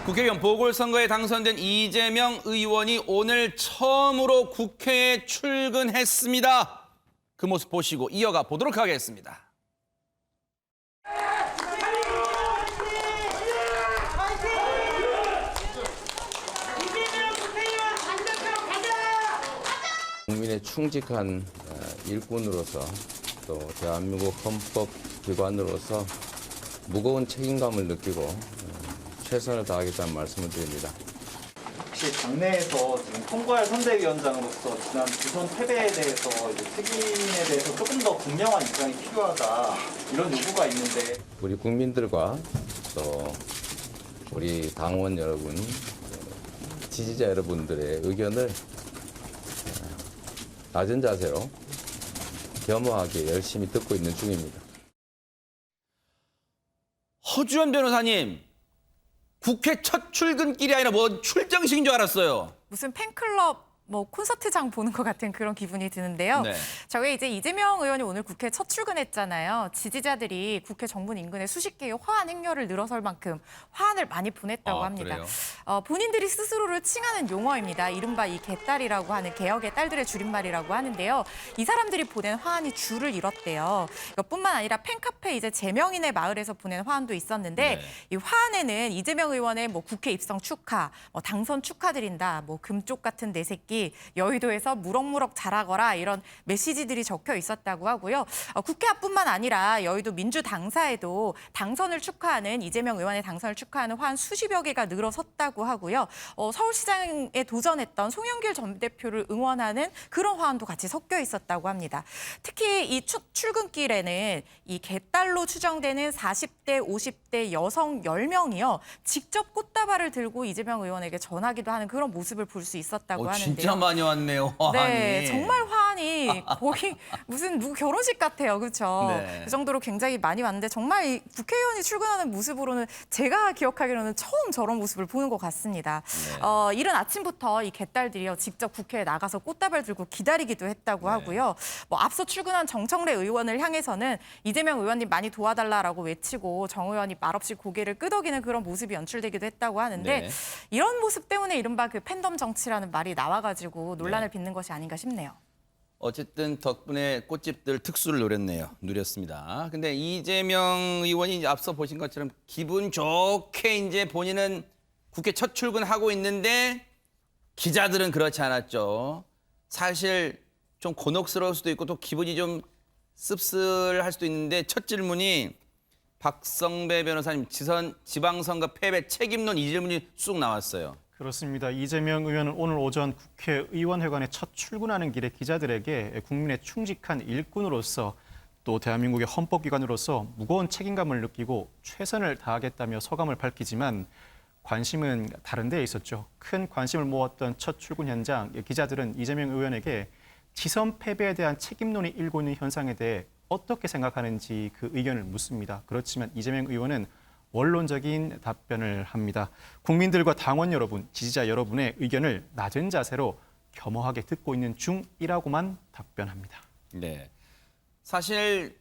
국회의원 보궐선거에 당선된 이재명 의원이 오늘 처음으로 국회에 출근했습니다. 그 모습 보시고 이어가 보도록 하겠습니다. 국민의 충직한 일꾼으로서 또 대한민국 헌법기관으로서 무거운 책임감을 느끼고 최선을 다하겠다는 말씀을 드립니다. 혹시 당내에서 지금 통과할 선대위원장으로서 지난 대선 패배에 대해서 이제 책임에 대해서 조금 더 분명한 입장이 필요하다 이런 요구가 있는데 우리 국민들과 또 우리 당원 여러분, 지지자 여러분들의 의견을 낮은 자세로 겸허하게 열심히 듣고 있는 중입니다. 허주연 변호사님, 국회 첫 출근길이 아니라 뭐 출정식인 줄 알았어요. 무슨 팬클럽 콘서트장 보는 것 같은 그런 기분이 드는데요. 네. 자, 왜 이제 이재명 의원이 오늘 국회 첫 출근했잖아요. 지지자들이 국회 정문 인근에 수십 개의 화환 행렬을 늘어설 만큼 화환을 많이 보냈다고 합니다. 그래요? 본인들이 스스로를 칭하는 용어입니다. 이른바 이 개딸이라고 하는 개혁의 딸들의 줄임말이라고 하는데요. 이 사람들이 보낸 화환이 줄을 이뤘대요. 이것뿐만 아니라 팬카페 이제 제명인의 마을에서 보낸 화환도 있었는데 네. 이 화환에는 이재명 의원의 국회 입성 축하, 당선 축하드린다, 금쪽 같은 내 새끼, 여의도에서 무럭무럭 자라거라 이런 메시지들이 적혀 있었다고 하고요. 국회 앞뿐만 아니라 여의도 민주당사에도 당선을 축하하는 이재명 의원의 당선을 축하하는 화환 수십여 개가 늘어섰다고 하고요. 서울시장에 도전했던 송영길 전 대표를 응원하는 그런 화환도 같이 섞여 있었다고 합니다. 특히 이 출근길에는 이 개딸로 추정되는 40대, 50대 여성 10명이요. 직접 꽃다발을 들고 이재명 의원에게 전하기도 하는 그런 모습을 볼 수 있었다고 하는데요. 진짜 많이 왔네요, 화환이. 네, 정말 화환이 거의 무슨 누구 결혼식 같아요. 그렇죠? 네. 그 정도로 굉장히 많이 왔는데 정말 이 국회의원이 출근하는 모습으로는 제가 기억하기로는 처음 저런 모습을 보는 것 같습니다. 네. 이른 아침부터 이 개딸들이요. 직접 국회에 나가서 꽃다발 들고 기다리기도 했다고 하고요. 앞서 출근한 정청래 의원을 향해서는 이재명 의원님 많이 도와달라라고 외치고 정 의원이 말없이 고개를 끄덕이는 그런 모습이 연출되기도 했다고 하는데 네. 이런 모습 때문에 이른바 그 팬덤 정치라는 말이 나와가지고 논란을 빚는 것이 아닌가 싶네요. 어쨌든 덕분에 꽃집들 특수를 누렸습니다. 근데 이재명 의원이 이제 앞서 보신 것처럼 기분 좋게 이제 본인은 국회 첫 출근하고 있는데 기자들은 그렇지 않았죠. 사실 좀 곤혹스러울 수도 있고 또 기분이 좀 씁쓸할 수도 있는데 첫 질문이 박성배 변호사님 지방선거 패배 책임론 이 질문이 쑥 나왔어요. 그렇습니다. 이재명 의원은 오늘 오전 국회의원회관에 첫 출근하는 길에 기자들에게 국민의 충직한 일꾼으로서 또 대한민국의 헌법기관으로서 무거운 책임감을 느끼고 최선을 다하겠다며 소감을 밝히지만 관심은 다른 데에 있었죠. 큰 관심을 모았던 첫 출근 현장, 기자들은 이재명 의원에게 지선 패배에 대한 책임론이 일고 있는 현상에 대해 어떻게 생각하는지 그 의견을 묻습니다. 그렇지만 이재명 의원은 원론적인 답변을 합니다. 국민들과 당원 여러분, 지지자 여러분의 의견을 낮은 자세로 겸허하게 듣고 있는 중이라고만 답변합니다. 네. 사실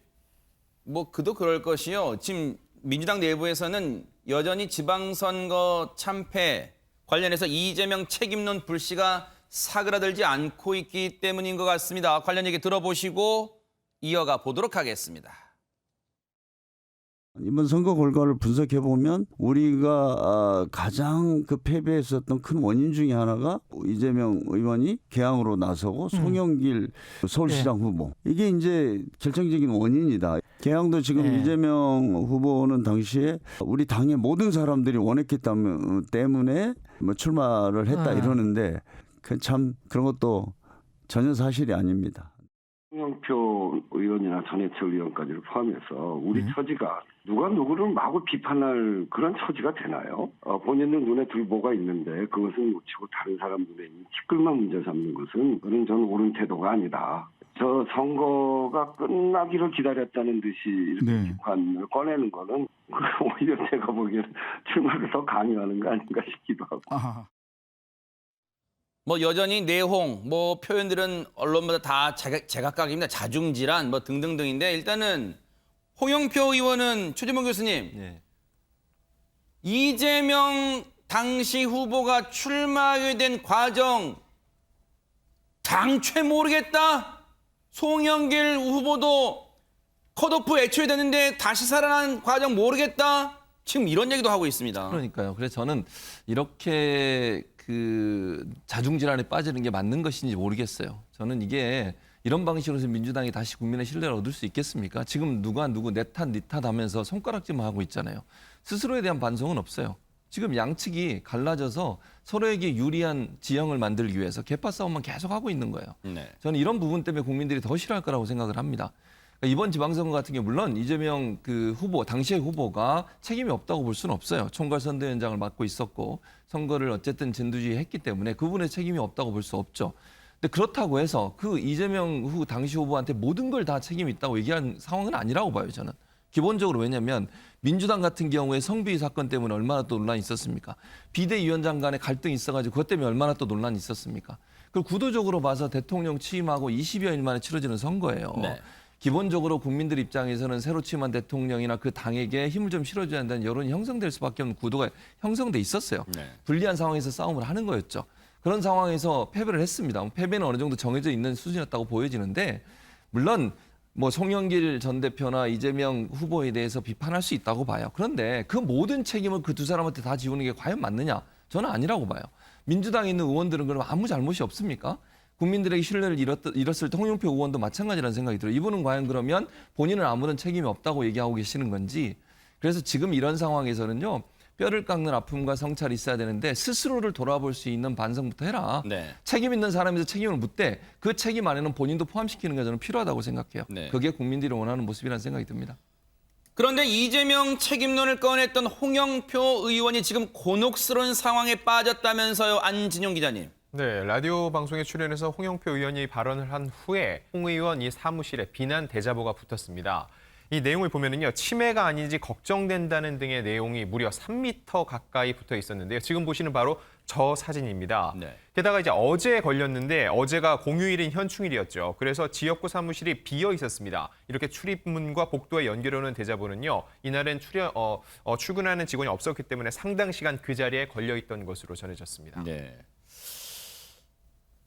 그도 그럴 것이요. 지금 민주당 내부에서는 여전히 지방선거 참패 관련해서 이재명 책임론 불씨가 사그라들지 않고 있기 때문인 것 같습니다. 관련 얘기 들어보시고 이어가 보도록 하겠습니다. 이번 선거 결과를 분석해 보면 우리가 가장 그 패배했었던 큰 원인 중에 하나가 이재명 의원이 개항으로 나서고 송영길 서울시장 후보, 이게 이제 결정적인 원인이다. 개항도 지금 이재명 후보는 당시에 우리 당의 모든 사람들이 원했기 때문에 출마를 했다 이러는데 참 그런 것도 전혀 사실이 아닙니다. 홍영표 의원이나 전해철 의원까지를 포함해서 우리 처지가 누가 누구를 마구 비판할 그런 처지가 되나요? 본인들 눈에 들 뭐가 있는데 그것은 묻히고 다른 사람 눈에 있는 티끌만 문제 삼는 것은 그런 저는 옳은 태도가 아니다. 저 선거가 끝나기를 기다렸다는 듯이 이렇게 비판을 꺼내는 거는 오히려 제가 보기에는 출마를 더 강요하는 거 아닌가 싶기도 하고. 여전히 내홍, 표현들은 언론마다 다 제각각입니다. 자중질환, 등등등인데 일단은 홍영표 의원은 최재명 교수님, 이재명 당시 후보가 출마하게 된 과정 당최 모르겠다. 송영길 후보도 컷오프 애초에 됐는데 다시 살아난 과정 모르겠다. 지금 이런 얘기도 하고 있습니다. 그러니까요. 그래서 저는 이렇게 그 자중질환에 빠지는 게 맞는 것인지 모르겠어요. 저는 이게 이런 방식으로 해서 민주당이 다시 국민의 신뢰를 얻을 수 있겠습니까? 지금 누가 누구 내 탓, 네 탓 하면서 손가락질만 하고 있잖아요. 스스로에 대한 반성은 없어요. 지금 양측이 갈라져서 서로에게 유리한 지형을 만들기 위해서 개파 싸움만 계속하고 있는 거예요. 네. 저는 이런 부분 때문에 국민들이 더 싫어할 거라고 생각을 합니다. 그러니까 이번 지방선거 같은 경우 물론 이재명 그 후보, 당시의 후보가 책임이 없다고 볼 수는 없어요. 총괄선대위원장을 맡고 있었고 선거를 어쨌든 진두지휘 했기 때문에 그분의 책임이 없다고 볼 수 없죠. 근데 그렇다고 해서 그 이재명 당시 후보한테 모든 걸 다 책임이 있다고 얘기한 상황은 아니라고 봐요, 저는. 기본적으로 왜냐하면 민주당 같은 경우에 성비위 사건 때문에 얼마나 또 논란이 있었습니까? 비대위원장 간에 갈등이 있어가지고 그것 때문에 얼마나 또 논란이 있었습니까? 그리고 구도적으로 봐서 대통령 취임하고 20여일 만에 치러지는 선거예요. 네. 기본적으로 국민들 입장에서는 새로 취임한 대통령이나 그 당에게 힘을 좀 실어줘야 한다는 여론이 형성될 수밖에 없는 구도가 형성돼 있었어요. 네. 불리한 상황에서 싸움을 하는 거였죠. 그런 상황에서 패배를 했습니다. 패배는 어느 정도 정해져 있는 수준이었다고 보여지는데 물론 뭐 송영길 전 대표나 이재명 후보에 대해서 비판할 수 있다고 봐요. 그런데 그 모든 책임을 그 두 사람한테 다 지우는 게 과연 맞느냐? 저는 아니라고 봐요. 민주당에 있는 의원들은 그럼 아무 잘못이 없습니까? 국민들에게 신뢰를 잃었을 때 홍영표 의원도 마찬가지라는 생각이 들어요. 이분은 과연 그러면 본인은 아무런 책임이 없다고 얘기하고 계시는 건지. 그래서 지금 이런 상황에서는요. 뼈를 깎는 아픔과 성찰이 있어야 되는데 스스로를 돌아볼 수 있는 반성부터 해라. 네. 책임 있는 사람에서 책임을 묻되 그 책임 안에는 본인도 포함시키는 게 저는 필요하다고 생각해요. 네. 그게 국민들이 원하는 모습이라는 생각이 듭니다. 그런데 이재명 책임론을 꺼냈던 홍영표 의원이 지금 곤혹스러운 상황에 빠졌다면서요, 안진용 기자님. 네, 라디오 방송에 출연해서 홍영표 의원이 발언을 한 후에 홍 의원 이 사무실에 비난 대자보가 붙었습니다. 이 내용을 보면은요, 치매가 아닌지 걱정된다는 등의 내용이 무려 3m 가까이 붙어 있었는데요. 지금 보시는 바로 저 사진입니다. 네. 게다가 이제 어제 걸렸는데 어제가 공휴일인 현충일이었죠. 그래서 지역구 사무실이 비어 있었습니다. 이렇게 출입문과 복도에 연결하는 대자보는요, 이날은 출근하는 직원이 없었기 때문에 상당 시간 그 자리에 걸려 있던 것으로 전해졌습니다. 네.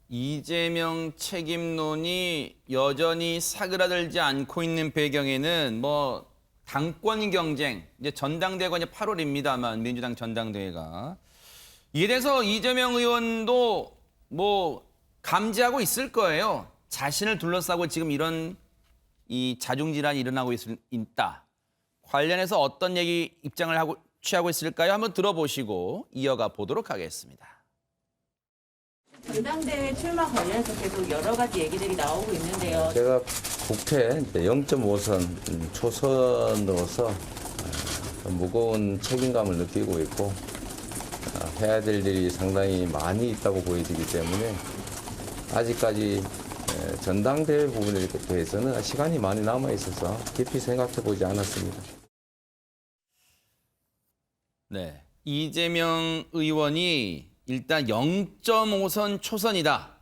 이재명 책임론이 여전히 사그라들지 않고 있는 배경에는 뭐 당권 경쟁, 이제 전당대회가 이제 8월입니다만 민주당 전당대회가 이에 대해서 이재명 의원도 뭐 감지하고 있을 거예요. 자신을 둘러싸고 지금 이런 이 자중질환이 일어나고 있다. 관련해서 어떤 입장을 취하고 있을까요? 한번 들어보시고 이어가 보도록 하겠습니다. 전당대회 출마 관련해서 계속 여러 가지 얘기들이 나오고 있는데요. 제가 국회 0.5선 초선으로서 무거운 책임감을 느끼고 있고 해야 될 일이 상당히 많이 있다고 보여지기 때문에 아직까지 전당대회 부분에 대해서는 시간이 많이 남아 있어서 깊이 생각해 보지 않았습니다. 네, 이재명 의원이 일단 0.5선 초선이다.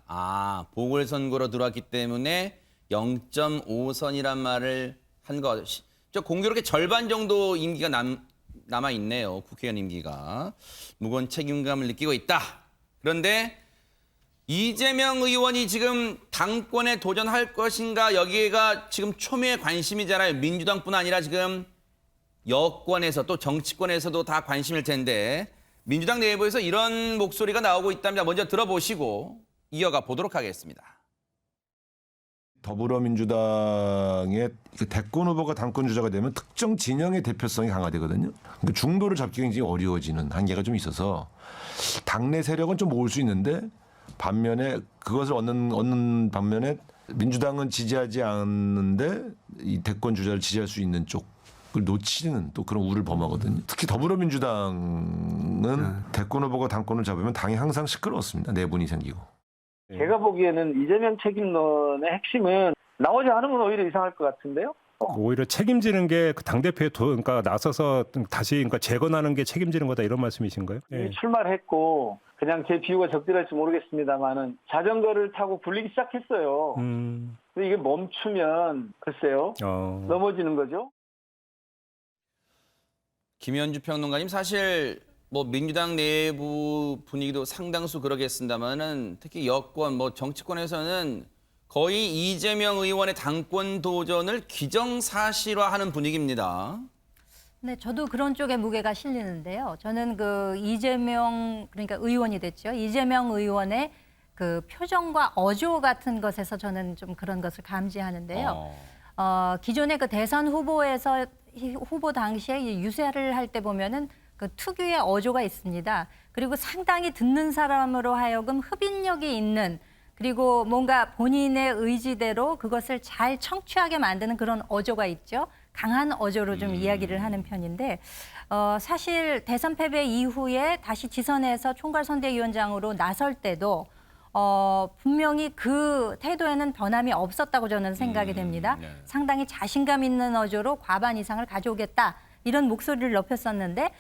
보궐선거로 들어왔기 때문에 0.5선이란 말을 한 것이 공교롭게 절반 정도 임기가 남아 있네요. 국회의원 임기가. 무거운 책임감을 느끼고 있다. 그런데 이재명 의원이 지금 당권에 도전할 것인가 여기가 지금 초미의 관심이잖아요. 민주당뿐 아니라 지금 여권에서 또 정치권에서도 다 관심일 텐데 민주당 내부에서 이런 목소리가 나오고 있답니다. 먼저 들어보시고 이어가 보도록 하겠습니다. 더불어민주당의 대권 후보가 당권 주자가 되면 특정 진영의 대표성이 강화되거든요. 그러니까 중도를 잡기가 굉장히 어려워지는 한계가 좀 있어서 당내 세력은 좀 모을 수 있는데 반면에 그것을 얻는 반면에 민주당은 지지하지 않는데 이 대권 주자를 지지할 수 있는 쪽을 놓치는 또 그런 우를 범하거든요. 특히 더불어민주당은 대권 후보가 당권을 잡으면 당이 항상 시끄러웠습니다. 내분이 생기고. 제가 보기에는 이재명 책임론의 핵심은 나오지 않으면 오히려 이상할 것 같은데요. 오히려 책임지는 게 당대표에 그러니까 나서서 다시 그러니까 재건하는 게 책임지는 거다 이런 말씀이신가요? 이미 출마를 했고 그냥 제 비유가 적절할지 모르겠습니다만은 자전거를 타고 굴리기 시작했어요. 근데 이게 멈추면 글쎄요 넘어지는 거죠. 김현주 평론가님 사실 뭐 민주당 내부 분위기도 상당수 그러겠습니다만은 특히 여권 뭐 정치권에서는 거의 이재명 의원의 당권 도전을 기정사실화하는 분위기입니다. 네, 저도 그런 쪽에 무게가 실리는데요. 저는 그 이재명 그러니까 의원이 됐죠. 이재명 의원의 그 표정과 어조 같은 것에서 저는 좀 그런 것을 감지하는데요. 기존의 그 대선 후보에서 후보 당시에 유세를 할 때 보면은 그 특유의 어조가 있습니다. 그리고 상당히 듣는 사람으로 하여금 흡인력이 있는 그리고 뭔가 본인의 의지대로 그것을 잘 청취하게 만드는 그런 어조가 있죠. 강한 어조로 좀 이야기를 하는 편인데 사실 대선 패배 이후에 다시 지선해서 총괄선대위원장으로 나설 때도 분명히 그 태도에는 변함이 없었다고 저는 생각이 됩니다. 네. 상당히 자신감 있는 어조로 과반 이상을 가져오겠다 이런 목소리를 높였었는데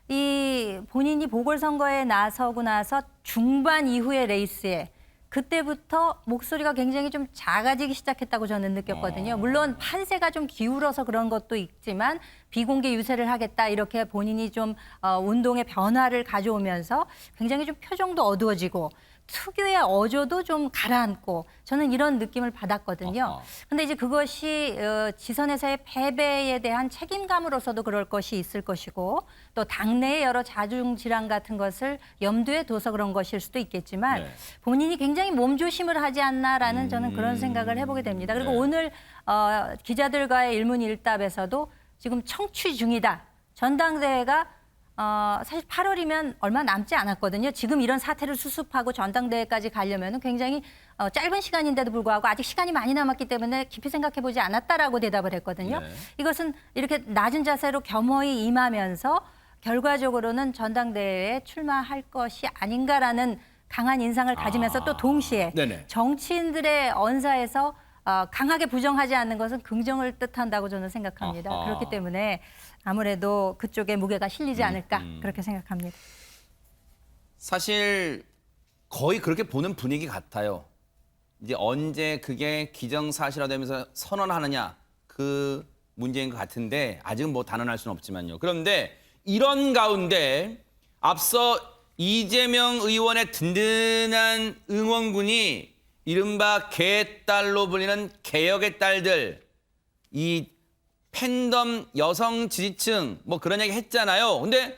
이 본인이 보궐선거에 나서고 나서 중반 이후의 레이스에 그때부터 목소리가 굉장히 좀 작아지기 시작했다고 저는 느꼈거든요. 물론 판세가 좀 기울어서 그런 것도 있지만 비공개 유세를 하겠다 이렇게 본인이 좀 운동의 변화를 가져오면서 굉장히 좀 표정도 어두워지고 특유의 어조도 좀 가라앉고 저는 이런 느낌을 받았거든요. 근데 이제 그것이 지선에서의 패배에 대한 책임감으로서도 그럴 것이 있을 것이고 또 당내의 여러 자중질환 같은 것을 염두에 둬서 그런 것일 수도 있겠지만 본인이 굉장히 몸조심을 하지 않나라는 저는 그런 생각을 해보게 됩니다. 그리고 오늘 기자들과의 일문일답에서도 지금 청취 중이다. 전당대회가 사실 8월이면 얼마 남지 않았거든요. 지금 이런 사태를 수습하고 전당대회까지 가려면 굉장히 짧은 시간인데도 불구하고 아직 시간이 많이 남았기 때문에 깊이 생각해보지 않았다라고 대답을 했거든요. 이것은 이렇게 낮은 자세로 겸허히 임하면서 결과적으로는 전당대회에 출마할 것이 아닌가라는 강한 인상을 가지면서 또 동시에 정치인들의 언사에서 강하게 부정하지 않는 것은 긍정을 뜻한다고 저는 생각합니다. 그렇기 때문에 아무래도 그쪽에 무게가 실리지 않을까 그렇게 생각합니다. 사실 거의 그렇게 보는 분위기 같아요. 이제 언제 그게 기정사실화되면서 선언하느냐 그 문제인 것 같은데 아직은 뭐 단언할 수는 없지만요. 그런데 이런 가운데 앞서 이재명 의원의 든든한 응원군이 이른바 개딸로 불리는 개혁의 딸들, 이 팬덤 여성 지지층 뭐 그런 얘기 했잖아요. 근데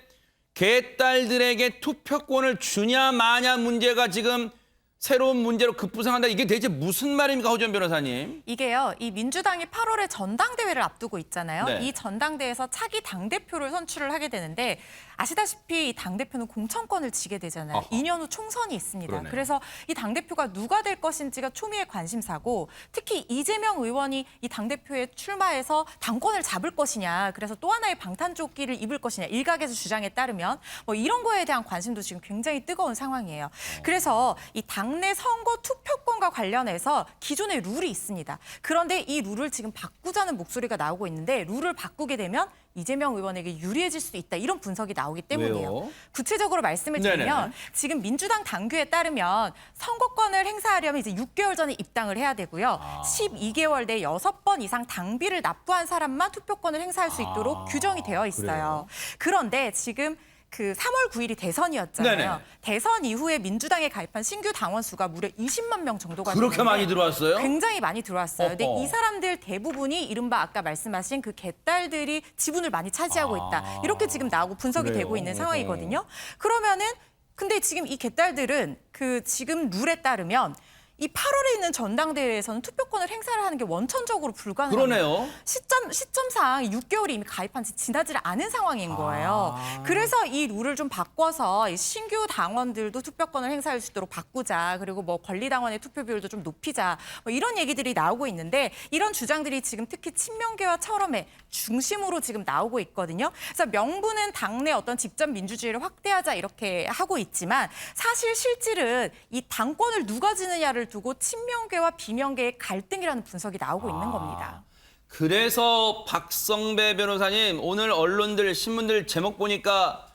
개딸들에게 투표권을 주냐 마냐 문제가 지금 새로운 문제로 급부상한다. 이게 대체 무슨 말입니까, 허지원 변호사님? 이게요. 이 민주당이 8월에 전당대회를 앞두고 있잖아요. 네. 이 전당대회에서 차기 당대표를 선출을 하게 되는데 아시다시피 이 당대표는 공천권을 지게 되잖아요. 2년 후 총선이 있습니다. 그러네요. 그래서 이 당대표가 누가 될 것인지가 초미의 관심사고 특히 이재명 의원이 이 당대표에 출마해서 당권을 잡을 것이냐 그래서 또 하나의 방탄조끼를 입을 것이냐 일각에서 주장에 따르면 뭐 이런 거에 대한 관심도 지금 굉장히 뜨거운 상황이에요. 그래서 이 당내 선거 투표권과 관련해서 기존의 룰이 있습니다. 그런데 이 룰을 지금 바꾸자는 목소리가 나오고 있는데 룰을 바꾸게 되면 이재명 의원에게 유리해질 수 있다. 이런 분석이 나오기 때문이에요. 왜요? 구체적으로 말씀을 드리면 지금 민주당 당규에 따르면 선거권을 행사하려면 이제 6개월 전에 입당을 해야 되고요. 12개월 내에 6번 이상 당비를 납부한 사람만 투표권을 행사할 수 있도록 규정이 되어 있어요. 그런데 지금 그 3월 9일이 대선이었잖아요. 네네. 대선 이후에 민주당에 가입한 신규 당원 수가 무려 20만 명 정도가 그렇게 되는데 많이 들어왔어요? 굉장히 많이 들어왔어요. 근데 어허. 이 사람들 대부분이 이른바 아까 말씀하신 그 개딸들이 지분을 많이 차지하고 있다. 이렇게 지금 나오고 분석이 그래요? 되고 있는 상황이거든요. 그러면은 근데 지금 이 개딸들은 그 지금 룰에 따르면 이 8월에 있는 전당대회에서는 투표권을 행사를 하는 게 원천적으로 불가능합니다. 그러네요. 시점상 6개월이 이미 가입한 지 지나지 않은 상황인 거예요. 그래서 이 룰을 좀 바꿔서 이 신규 당원들도 투표권을 행사할 수 있도록 바꾸자. 그리고 뭐 권리당원의 투표 비율도 좀 높이자. 뭐 이런 얘기들이 나오고 있는데 이런 주장들이 지금 특히 친명계와 철험의 중심으로 지금 나오고 있거든요. 그래서 명분은 당내 어떤 직접 민주주의를 확대하자 이렇게 하고 있지만 사실 실질은 이 당권을 누가 지느냐를 두고 친명계와 비명계의 갈등이라는 분석이 나오고 있는 겁니다. 그래서 박성배 변호사님 오늘 언론들 신문들 제목 보니까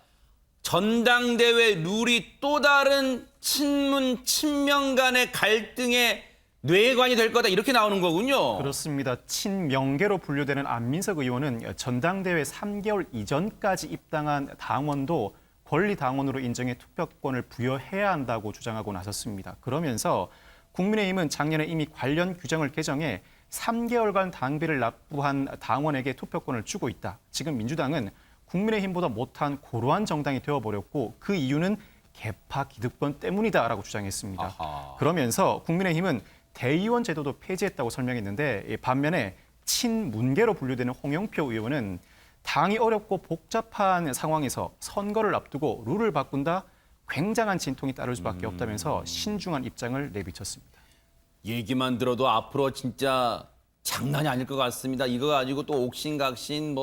전당대회 룰이 또 다른 친명 간의 갈등의 뇌관이 될 거다 이렇게 나오는 거군요. 그렇습니다. 친명계로 분류되는 안민석 의원은 전당대회 3개월 이전까지 입당한 당원도 권리당원으로 인정해 투표권을 부여해야 한다고 주장하고 나섰습니다. 그러면서 국민의힘은 작년에 이미 관련 규정을 개정해 3개월간 당비를 납부한 당원에게 투표권을 주고 있다. 지금 민주당은 국민의힘보다 못한 고루한 정당이 되어버렸고 그 이유는 개파 기득권 때문이다라고 주장했습니다. 아하. 그러면서 국민의힘은 대의원 제도도 폐지했다고 설명했는데 반면에 친문계로 분류되는 홍영표 의원은 당이 어렵고 복잡한 상황에서 선거를 앞두고 룰을 바꾼다 굉장한 진통이 따를 수밖에 없다면서 신중한 입장을 내비쳤습니다. 얘기만 들어도 앞으로 진짜 장난이 아닐 것 같습니다. 이거 가지고 또 옥신각신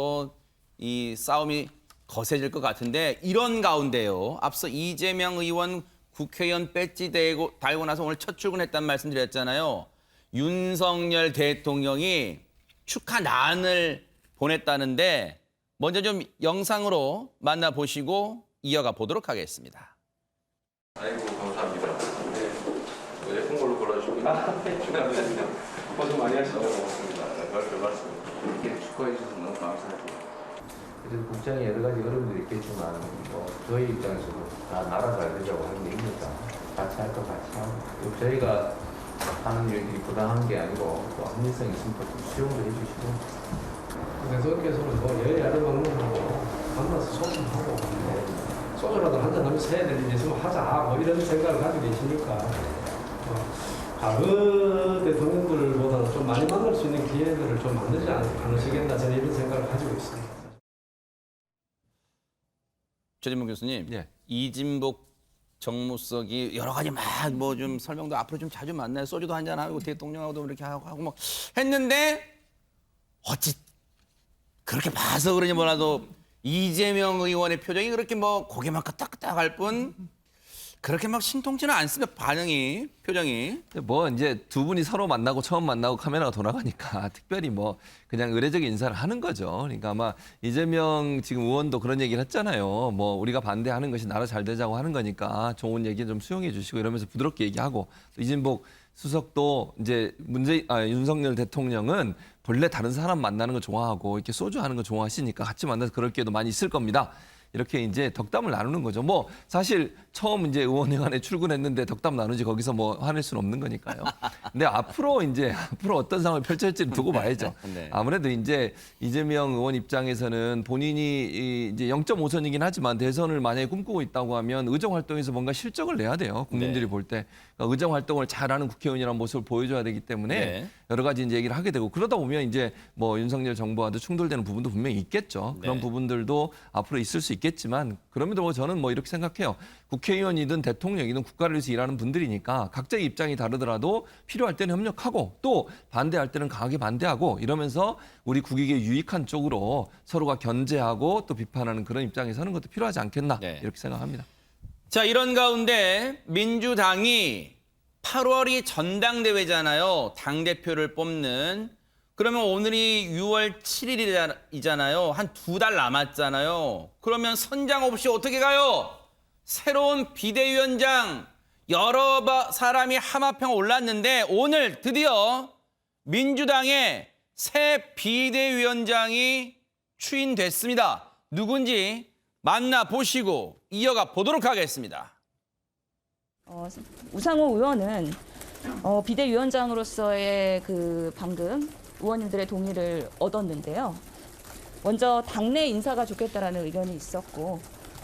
이 싸움이 거세질 것 같은데 이런 가운데요. 앞서 이재명 의원 국회의원 배지 달고 나서 오늘 첫 출근했다는 말씀 드렸잖아요. 윤석열 대통령이 축하난을 보냈다는데 먼저 좀 영상으로 만나보시고 이어가 보도록 하겠습니다. 아이고 감사합니다. 네, 예쁜 걸로 골라주시고 축하드립니다. 고생 많이 하시죠. 고맙습니다. 별 말씀. 이렇게 축하해 주셔서 너무 감사합니다. 그래서 국장에 여러 가지 어려움들이 있겠지만 저희 입장에서도 다 나라 잘 되자고 하는 게 있니까 같이 할 거 같이 하고 저희가 하는 일들이 부당한 게 아니고 또 합리성이 있으니까 좀 수용도 해주시고 그래서 계속 여야를 먹는 거고 만나서 소통하고 소주라도 한잔 하면서 해야 될 일이 있으면 하자 이런 생각을 가지고 계시니까 과거 대통령들보다는 좀 많이 만날 수 있는 기회들을 좀 만들지 않으시겠나 저는 이런 생각을 가지고 있습니다. 최진봉 교수님, 이진복 정무석이 여러 가지 막 좀 설명도 앞으로 좀 자주 만나요. 소주도 한잔 하고 대통령하고도 이렇게 하고 막 했는데 어찌 그렇게 봐서 그러니 몰라도 이재명 의원의 표정이 그렇게 고개만 끄덕끄덕할 뿐 그렇게 막 신통치는 않습니다. 표정이. 이제 두 분이 서로 만나고 처음 만나고 카메라가 돌아가니까 특별히 그냥 의례적인 인사를 하는 거죠. 그러니까 아마 이재명 지금 의원도 그런 얘기를 했잖아요. 우리가 반대하는 것이 나라 잘 되자고 하는 거니까 좋은 얘기 좀 수용해 주시고 이러면서 부드럽게 얘기하고 또 이진복 수석도 이제 윤석열 대통령은 본래 다른 사람 만나는 거 좋아하고 이렇게 소주 하는 거 좋아하시니까 같이 만나서 그럴 기회도 많이 있을 겁니다. 이렇게 이제 덕담을 나누는 거죠. 사실 처음 이제 의원회관에 출근했는데 덕담 나누지 거기서 화낼 수는 없는 거니까요. 근데 앞으로 어떤 상황을 펼쳐질지를 두고 봐야죠. 네. 아무래도 이제 이재명 의원 입장에서는 본인이 이제 0.5선이긴 하지만 대선을 만약에 꿈꾸고 있다고 하면 의정 활동에서 뭔가 실적을 내야 돼요. 국민들이 볼 때. 그러니까 의정 활동을 잘하는 국회의원이라는 모습을 보여줘야 되기 때문에 여러 가지 이제 얘기를 하게 되고 그러다 보면 이제 윤석열 정부와도 충돌되는 부분도 분명히 있겠죠. 그런 부분들도 앞으로 있을 수 있겠지만 그럼에도 저는 이렇게 생각해요. 국회의원이든 대통령이든 국가를 위해서 일하는 분들이니까 각자의 입장이 다르더라도 필요할 때는 협력하고 또 반대할 때는 강하게 반대하고 이러면서 우리 국익에 유익한 쪽으로 서로가 견제하고 또 비판하는 그런 입장에 서는 것도 필요하지 않겠나 이렇게 생각합니다. 자, 이런 가운데 민주당이 8월이 전당대회잖아요. 당대표를 뽑는. 그러면 오늘이 6월 7일이잖아요. 한 2달 남았잖아요. 그러면 선장 없이 어떻게 가요? 새로운 비대위원장 여러 사람이 하마평 올랐는데 오늘 드디어 민주당의 새 비대위원장이 추인됐습니다. 누군지 만나보시고 이어가 보도록 하겠습니다. 우상호 의원은 비대위원장으로서의 방금 의원님들의 동의를 얻었는데요. 먼저 당내 인사가 좋겠다라는 의견이 있었고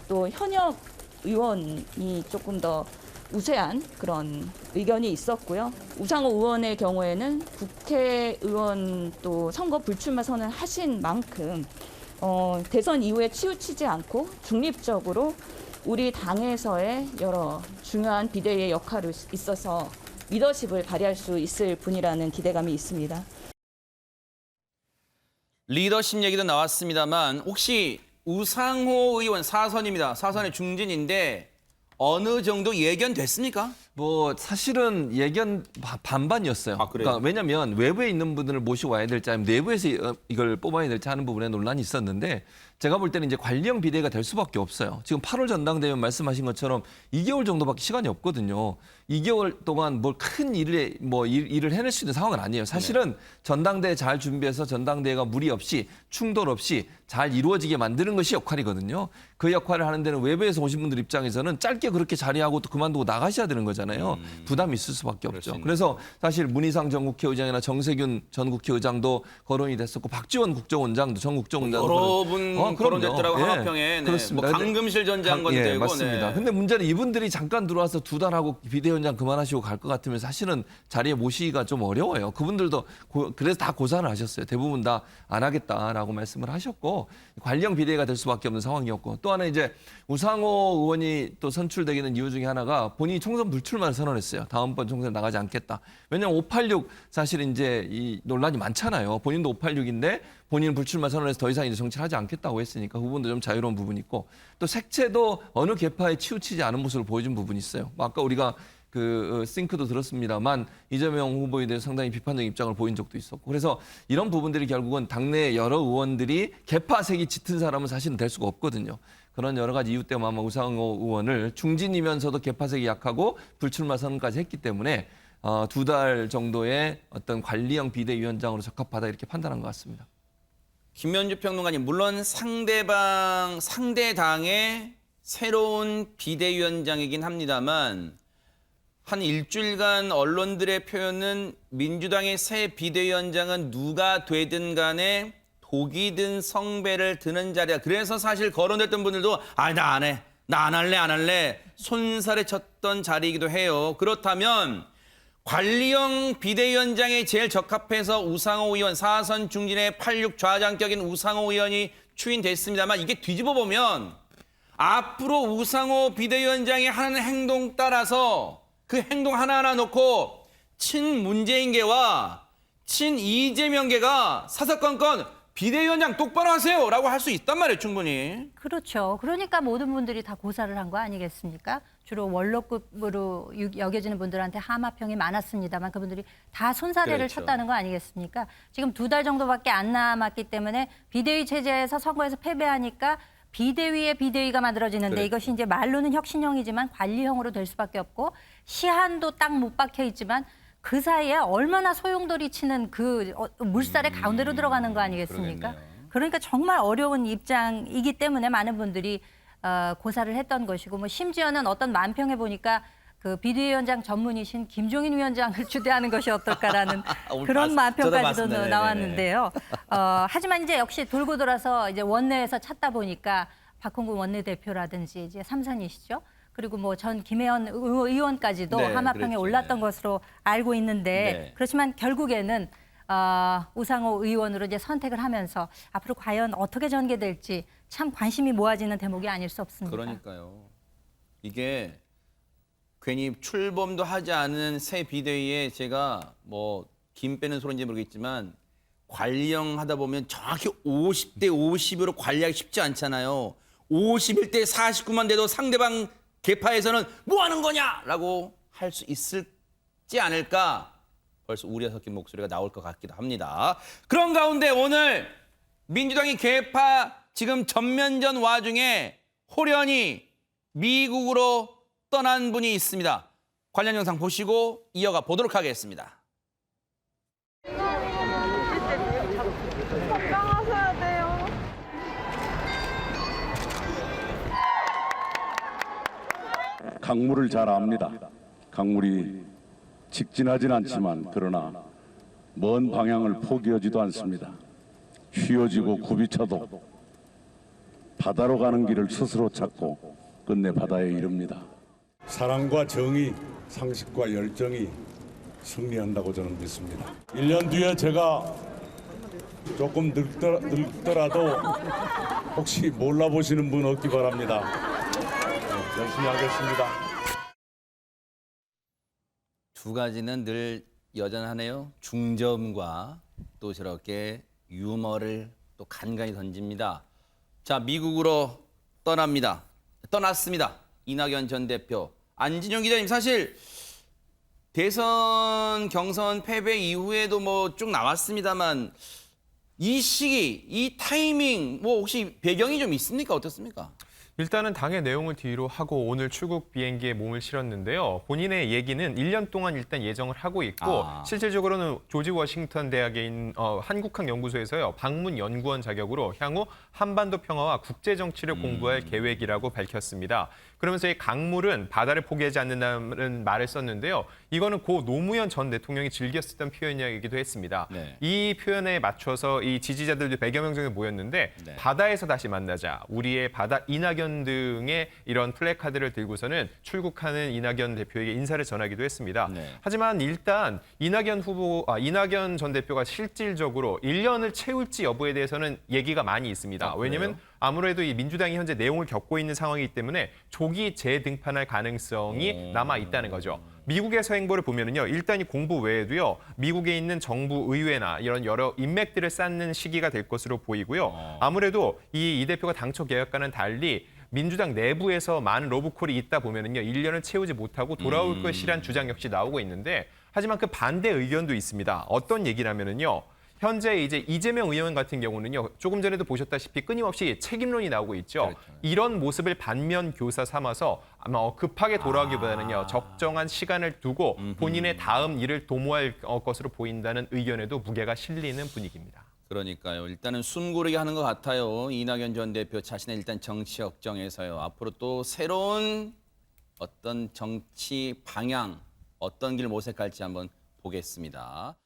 또 현역 의원이 조금 더 우세한 그런 의견이 있었고요. 우상호 의원의 경우에는 국회의원 또 선거 불출마 선언을 하신 만큼 대선 이후에 치우치지 않고 중립적으로 우리 당에서의 여러 중요한 비대위의 역할을 있어서 리더십을 발휘할 수 있을 분이라는 기대감이 있습니다. 리더십 얘기도 나왔습니다만 혹시 우상호 의원 사선입니다. 사선의 중진인데 어느 정도 예견됐습니까? 뭐 사실은 예견 반반이었어요. 그러니까 왜냐하면 외부에 있는 분들을 모시고 와야 될지 아니면 내부에서 이걸 뽑아야 될지 하는 부분에 논란이 있었는데 제가 볼 때는 이제 관리형 비대위가 될 수밖에 없어요. 지금 8월 전당대회 말씀하신 것처럼 2개월 정도밖에 시간이 없거든요. 2개월 동안 뭘 큰 일을 해낼 수 있는 상황은 아니에요. 사실은 전당대회 잘 준비해서 전당대회가 무리 없이 충돌 없이 잘 이루어지게 만드는 것이 역할이거든요. 그 역할을 하는 데는 외부에서 오신 분들 입장에서는 짧게 그렇게 자리하고 또 그만두고 나가셔야 되는 거잖아요. 부담이 있을 수밖에 없죠. 그래서 사실 문희상 전 국회의장이나 정세균 전 국회의장도 거론이 됐었고 박지원 국정원장도 전 국정원장도 여러분 거론됐더라고 예, 하마평에. 네. 그렇습니다. 뭐 강금실 전 장관도 예, 되고. 맞습니다. 네. 근데 문제는 이분들이 잠깐 들어와서 2달 하고 비대위원장 그만하시고 갈 것 같으면 사실은 자리에 모시기가 좀 어려워요. 그분들도 그래서 다 고사를 하셨어요. 대부분 다 안 하겠다라고 말씀을 하셨고 관리형 비대위가 될 수밖에 없는 상황이었고 또 하나 이제 우상호 의원이 또 선출되게 된 이유 중에 하나가 본인이 총선 불출마를 선언했어요. 다음번 총선에 나가지 않겠다. 왜냐하면 586 사실 이제 이 논란이 많잖아요. 본인도 586인데 본인 불출마 선언해서 더 이상 이제 정치를 하지 않겠다고 했으니까 그 부분도 좀 자유로운 부분이 있고 또 색채도 어느 계파에 치우치지 않은 모습을 보여준 부분이 있어요. 뭐 아까 우리가 그 싱크도 들었습니다만 이재명 후보에 대해서 상당히 비판적인 입장을 보인 적도 있었고 그래서 이런 부분들이 결국은 당내 여러 의원들이 계파색이 짙은 사람은 사실은 될 수가 없거든요. 그런 여러 가지 이유 때문에 아마 우상호 의원을 중진이면서도 계파색이 약하고 불출마 선언까지 했기 때문에 2달 정도의 어떤 관리형 비대위원장으로 적합하다 이렇게 판단한 것 같습니다. 김현주 평론가님, 물론 상대 당의 새로운 비대위원장이긴 합니다만 한 일주일간 언론들의 표현은 민주당의 새 비대위원장은 누가 되든 간에 독이 든 성배를 드는 자리야. 그래서 사실 거론됐던 분들도 나 안 해. 나 안 할래. 손살에 쳤던 자리이기도 해요. 그렇다면 관리형 비대위원장에 제일 적합해서 우상호 의원, 4선 중진의 86 좌장격인 우상호 의원이 추인됐습니다만 이게 뒤집어 보면 앞으로 우상호 비대위원장이 하는 행동 따라서 그 행동 하나하나 놓고 친문재인계와 친이재명계가 사사건건 비대위원장 똑바로 하세요라고 할 수 있단 말이에요, 충분히. 그렇죠. 그러니까 모든 분들이 다 고사를 한 거 아니겠습니까? 주로 원로급으로 여겨지는 분들한테 하마평이 많았습니다만 그분들이 다 손사래를 그렇죠. 쳤다는 거 아니겠습니까? 지금 2달 정도밖에 안 남았기 때문에 비대위 체제에서 선거에서 패배하니까 비대위의 비대위가 만들어지는데 그래. 이것이 이제 말로는 혁신형이지만 관리형으로 될 수밖에 없고 시한도 딱 못 박혀 있지만 그 사이에 얼마나 소용돌이 치는 그 물살의 가운데로 들어가는 거 아니겠습니까? 그러겠네요. 그러니까 정말 어려운 입장이기 때문에 많은 분들이 고사를 했던 것이고 뭐 심지어는 어떤 만평에 보니까 그 비대위원장 전문이신 김종인 위원장을 추대하는 것이 어떨까라는 그런 만평까지도 나왔는데요. 하지만 이제 역시 돌고 돌아서 이제 원내에서 찾다 보니까 박홍근 원내대표라든지 이제 삼선이시죠. 그리고 뭐 전 김혜연 의원까지도 네, 하마평에 그랬죠. 올랐던 것으로 알고 있는데 네. 그렇지만 결국에는 우상호 의원으로 이제 선택을 하면서 앞으로 과연 어떻게 전개될지 참 관심이 모아지는 대목이 아닐 수 없습니다. 그러니까요. 이게 괜히 출범도 하지 않은 새 비대위에 제가 뭐 김 빼는 소리인지 모르겠지만 관리형 하다 보면 정확히 50대 50으로 관리하기 쉽지 않잖아요. 51대 49만 돼도 상대방 계파에서는 뭐 하는 거냐라고 할 수 있을지 않을까 벌써 우려 섞인 목소리가 나올 것 같기도 합니다. 그런 가운데 오늘 민주당이 계파 지금 전면전 와중에 호련히 미국으로 떠난 분이 있습니다. 관련 영상 보시고 이어가 보도록 하겠습니다. 건강하셔야 돼요. 강물을 잘 압니다. 강물이 직진하진 않지만 그러나 먼 방향을 포기하지도 않습니다. 휘어지고 굽이쳐도 바다로 가는 길을 스스로 찾고 끝내 바다에 이릅니다. 사랑과 정의, 상식과 열정이 승리한다고 저는 믿습니다. 1년 뒤에 제가 조금 늙더라도 혹시 몰라보시는 분 없기 바랍니다. 열심히 하겠습니다. 두 가지는 늘 여전하네요. 중점과 또 저렇게 유머를 또 간간히 던집니다. 자, 미국으로 떠납니다. 떠났습니다. 이낙연 전 대표. 안진영 기자님, 사실 대선 경선 패배 이후에도 뭐 쭉 나왔습니다만 이 시기, 이 타이밍 뭐 혹시 배경이 좀 있습니까? 어떻습니까? 일단은 당의 내용을 뒤로 하고 오늘 출국 비행기에 몸을 실었는데요. 본인의 얘기는 1년 동안 일단 예정을 하고 있고 실질적으로는 조지 워싱턴 대학에 있는 한국학 연구소에서요. 방문 연구원 자격으로 향후 한반도 평화와 국제 정치를 공부할 계획이라고 밝혔습니다. 그러면서 이 강물은 바다를 포기하지 않는다는 말을 썼는데요. 이거는 고 노무현 전 대통령이 즐겨 쓰던 표현이기도 했습니다. 네. 이 표현에 맞춰서 이 지지자들도 100여 명 정도 모였는데 네. 바다에서 다시 만나자. 우리의 바다 이낙연 등의 이런 플래카드를 들고서는 출국하는 이낙연 대표에게 인사를 전하기도 했습니다. 네. 하지만 일단 이낙연 전 대표가 실질적으로 1년을 채울지 여부에 대해서는 얘기가 많이 있습니다. 왜냐하면 아무래도 이 민주당이 현재 내용을 겪고 있는 상황이기 때문에 조기 재등판할 가능성이 남아 있다는 거죠. 미국에서 행보를 보면은요, 일단 이 공부 외에도요, 미국에 있는 정부 의회나 이런 여러 인맥들을 쌓는 시기가 될 것으로 보이고요. 아무래도 이 대표가 당초 계획과는 달리 민주당 내부에서 많은 로브콜이 있다 보면은요, 1년을 채우지 못하고 돌아올 것이란 주장 역시 나오고 있는데, 하지만 그 반대 의견도 있습니다. 어떤 얘기냐면은요. 현재 이제 이재명 의원 같은 경우는요, 조금 전에도 보셨다시피 끊임없이 책임론이 나오고 있죠. 그렇죠. 이런 모습을 반면 교사 삼아서 아마 급하게 돌아오기보다는요, 적정한 시간을 두고 본인의 다음 일을 도모할 것으로 보인다는 의견에도 무게가 실리는 분위기입니다. 그러니까요. 일단은 숨고르게 하는 것 같아요. 이낙연 전 대표 자신의 일단 정치 역정에서요. 앞으로 또 새로운 어떤 정치 방향, 어떤 길 모색할지 한번 보겠습니다.